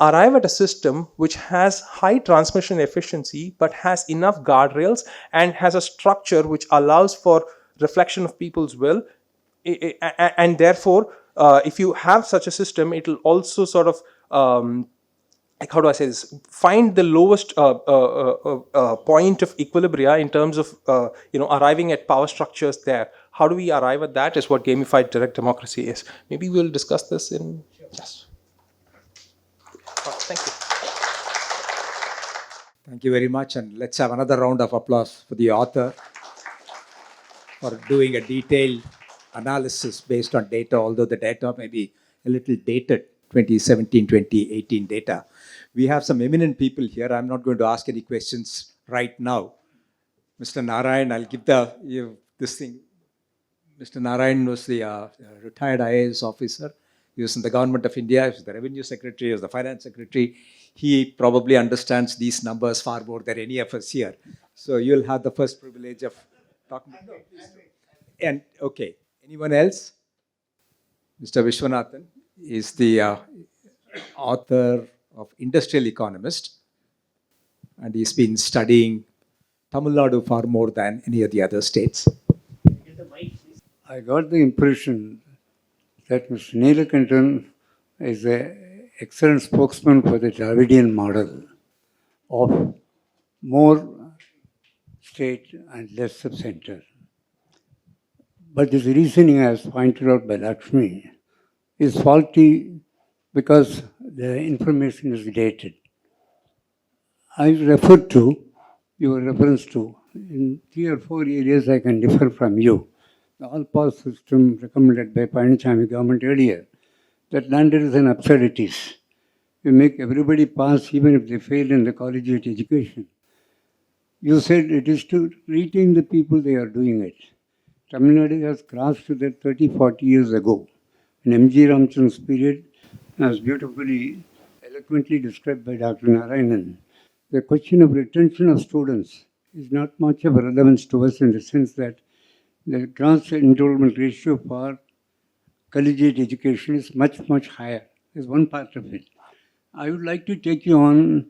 Speaker 2: arrive at a system which has high transmission efficiency, but has enough guardrails and has a structure which allows for reflection of people's will, and therefore, if you have such a system, it will also sort of, how do I say this? Find the lowest point of equilibria in terms of, arriving at power structures there. How do we arrive at that? Is what gamified direct democracy is. Maybe we'll discuss this in. Yes. Thank you.
Speaker 6: Thank you very much, and let's have another round of applause for the author for doing a detailed analysis based on data, although the data may be a little dated, 2017, 2018 data. We have some eminent people here. I'm not going to ask any questions right now. Mr. Narayan, I'll give this thing. Mr. Narayan was the retired IAS officer. He was in the government of India. He was the revenue secretary, he was the finance secretary. He probably understands these numbers far more than any of us here. So you'll have the first privilege of talking. No, and okay, anyone else? Mr. Vishwanathan is the author of Industrial Economist, and he's been studying Tamil Nadu far more than any of the other states.
Speaker 7: I got the impression that Mr. Nilakandan is an excellent spokesman for the Dravidian model of more state and less of center. But this reasoning, as pointed out by Lakshmi, is faulty because the information is dated. I referred to your reference to, in 3 or 4 areas I can differ from you. The all-pass system recommended by Panichami government earlier, that landed as an absurdities. You make everybody pass even if they fail in the collegiate education. You said it is to retain the people they are doing it. Tamil Nadu has crossed that 30, 40 years ago. In M.G. Ramchand's period, as beautifully, eloquently described by Dr. Narayanan, the question of retention of students is not much of a relevance to us in the sense that the gross enrollment ratio for collegiate education is much, much higher is one part of it. I would like to take you on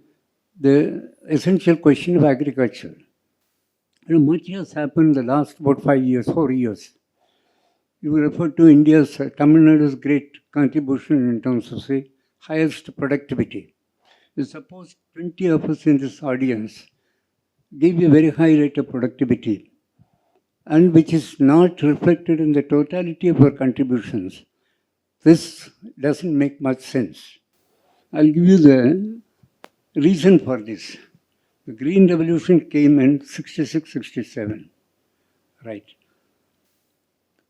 Speaker 7: the essential question of agriculture. Much has happened in the last about 5 years, 4 years. You refer to India's, Tamil Nadu's great contribution in terms of, say, highest productivity. Suppose 20 of us in this audience give a very high rate of productivity, and which is not reflected in the totality of our contributions. This doesn't make much sense. I'll give you the reason for this. The Green Revolution came in 66, 67, right?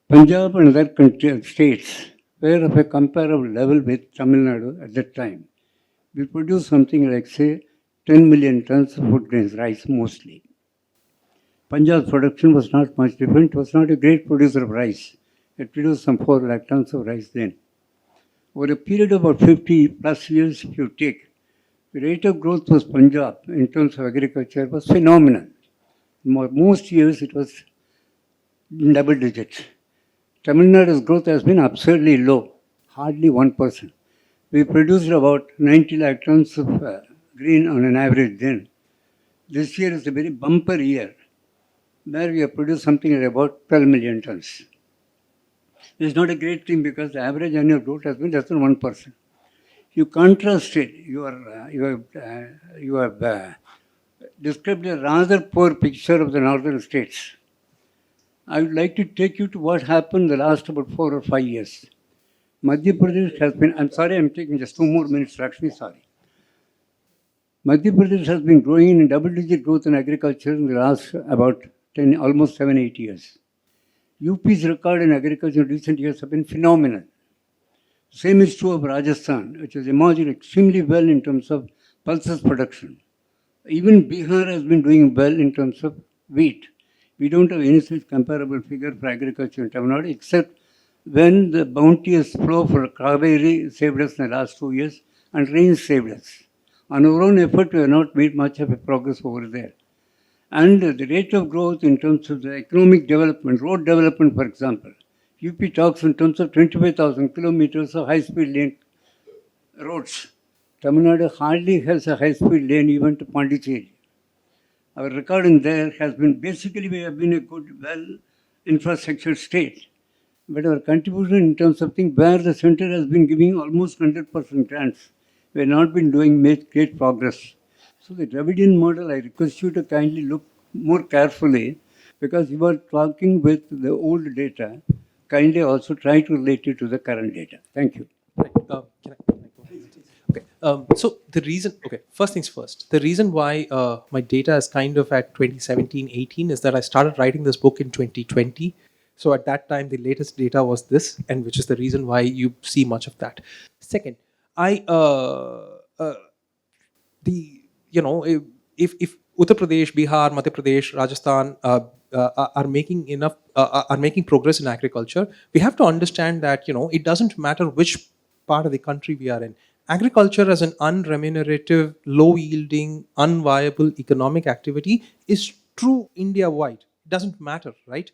Speaker 7: Punjab and other states were of a comparable level with Tamil Nadu at that time. We produced something like, say, 10 million tons of food grains, rice mostly. Punjab's production was not much different. It was not a great producer of rice. It produced some 4 lakh tons of rice then. Over a period of about 50 plus years, if you take, the rate of growth was Punjab in terms of agriculture was phenomenal. Most years it was double digits. Tamil Nadu's growth has been absurdly low, hardly 1%. We produced about 90 lakh tons of grain on an average then. This year is a very bumper year, where we have produced something like about 12 million tons. It's not a great thing because the average annual growth has been less than 1%. You contrast it, you have described a rather poor picture of the northern states. I would like to take you to what happened the last about 4 or 5 years. Madhya Pradesh has been, I'm sorry, I'm taking just 2 more minutes, actually, sorry. Madhya Pradesh has been growing in double-digit growth in agriculture in the last about 10, almost 7, 8 years. UP's record in agriculture in recent years have been phenomenal. Same is true of Rajasthan, which has emerged extremely well in terms of pulses production. Even Bihar has been doing well in terms of wheat. We don't have any such comparable figure for agriculture in Tamil Nadu, except when the bounteous flow for Kaveri saved us in the last 2 years and rain saved us. On our own effort, we have not made much of a progress over there. And the rate of growth in terms of the economic development, road development, for example, UP talks in terms of 25,000 kilometers of high-speed lane roads. Tamil Nadu hardly has a high-speed lane even to Pondicherry. Our record in there has been, basically we have been a good, well-infrastructure state. But our contribution in terms of things where the center has been giving almost 100% grants, we have not been doing great progress. So the Dravidian model, I request you to kindly look more carefully, because you are talking with the old data. Kindly also try to relate it to the current data. Thank you.
Speaker 2: Right. Can I go? Okay. So the reason, okay, first things first. The reason why my data is kind of at 2017-18 is that I started writing this book in 2020. So at that time, the latest data was this, and which is the reason why you see much of that. Second, if Uttar Pradesh, Bihar, Madhya Pradesh, Rajasthan are making enough, are making progress in agriculture, we have to understand that it doesn't matter which part of the country we are in. Agriculture as an unremunerative, low-yielding, unviable economic activity is true India-wide. It doesn't matter, right?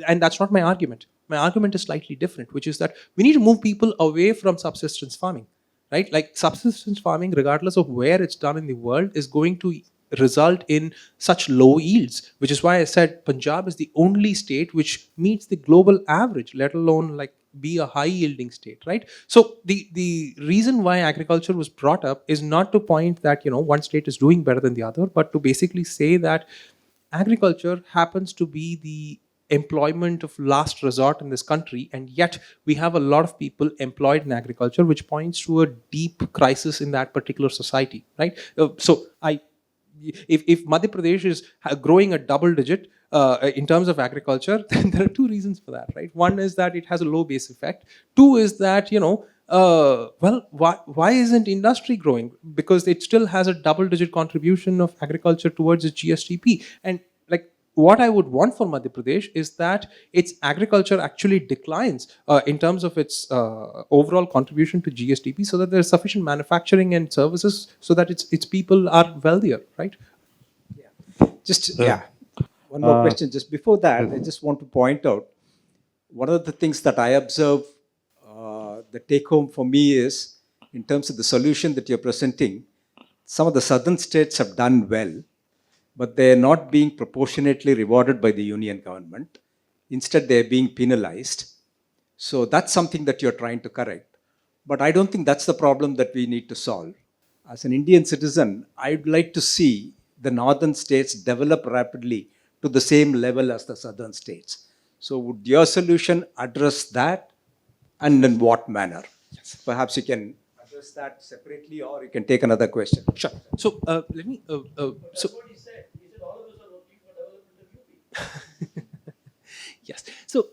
Speaker 2: And that's not my argument. My argument is slightly different, which is that we need to move people away from subsistence farming, right? Like subsistence farming, regardless of where it's done in the world, is going to result in such low yields, which is why I said Punjab is the only state which meets the global average, let alone like be a high yielding state, right? So the reason why agriculture was brought up is not to point that one state is doing better than the other, but to basically say that agriculture happens to be the employment of last resort in this country, and yet we have a lot of people employed in agriculture, which points to a deep crisis in that particular society, right? If Madhya Pradesh is growing a double digit in terms of agriculture, then there are 2 reasons for that, right? One is that it has a low base effect. 2 is that why isn't industry growing? Because it still has a double digit contribution of agriculture towards its GSDP. And like what I would want for Madhya Pradesh is that its agriculture actually declines in terms of its overall contribution to GSDP, so that there's sufficient manufacturing and services so that its people are wealthier, right?
Speaker 6: Just, one more question. Just before that, I just want to point out one of the things that I observe the take home for me is, in terms of the solution that you're presenting, some of the southern states have done well, but they're not being proportionately rewarded by the union government. Instead, they're being penalized. So that's something that you're trying to correct. But I don't think that's the problem that we need to solve. As an Indian citizen, I'd like to see the northern states develop rapidly to the same level as the southern states. So would your solution address that, and in what manner? Yes. Perhaps you can address that separately, or you can take another question.
Speaker 2: Sure. So let me. So yes. So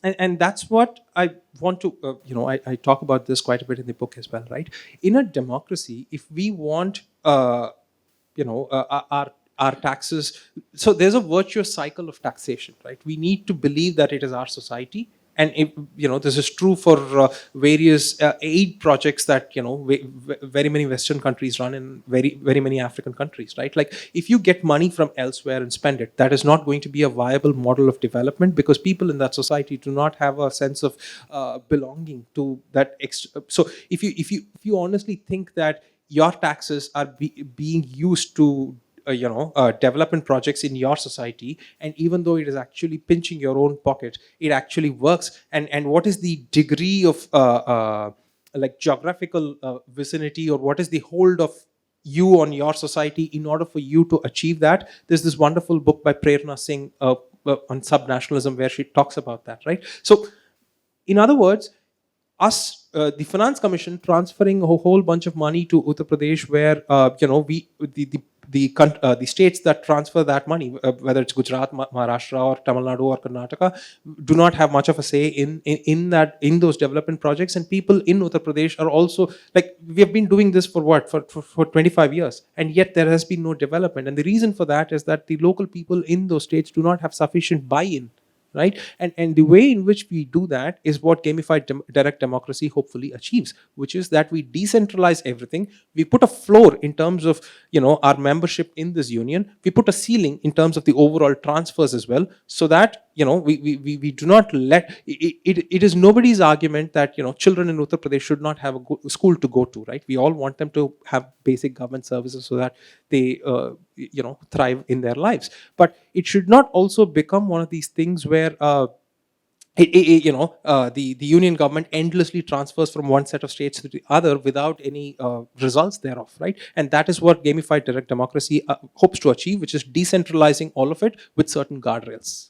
Speaker 2: and that's what I want to. I talk about this quite a bit in the book as well, right? In a democracy, if we want, our taxes. So there's a virtuous cycle of taxation, right? We need to believe that it is our society, and if, this is true for various aid projects that very many Western countries run in very many African countries, right? Like, if you get money from elsewhere and spend it, that is not going to be a viable model of development, because people in that society do not have a sense of belonging to that. So if you honestly think that your taxes are being used to development projects in your society, and even though it is actually pinching your own pocket, it actually works. And what is the degree of like geographical vicinity, or what is the hold of you on your society in order for you to achieve that? There's this wonderful book by Prerna Singh on subnationalism, where she talks about that, right? So in other words, the Finance Commission transferring a whole bunch of money to Uttar Pradesh, where the states that transfer that money, whether it's Gujarat, Maharashtra, or Tamil Nadu, or Karnataka, do not have much of a say in those development projects. And people in Uttar Pradesh are also, like, we have been doing this for 25 years, and yet there has been no development. And the reason for that is that the local people in those states do not have sufficient buy-in, right? And the way in which we do that is what gamified direct democracy hopefully achieves, which is that we decentralize everything. We put a floor in terms of our membership in this union. We put a ceiling in terms of the overall transfers as well, so that we do not let it is nobody's argument that children in Uttar Pradesh should not have a school to go to, right? We all want them to have basic government services so that they thrive in their lives. But it should not also become one of these things where the union government endlessly transfers from one set of states to the other without any results thereof, right? And that is what gamified direct democracy hopes to achieve, which is decentralizing all of it with certain guardrails.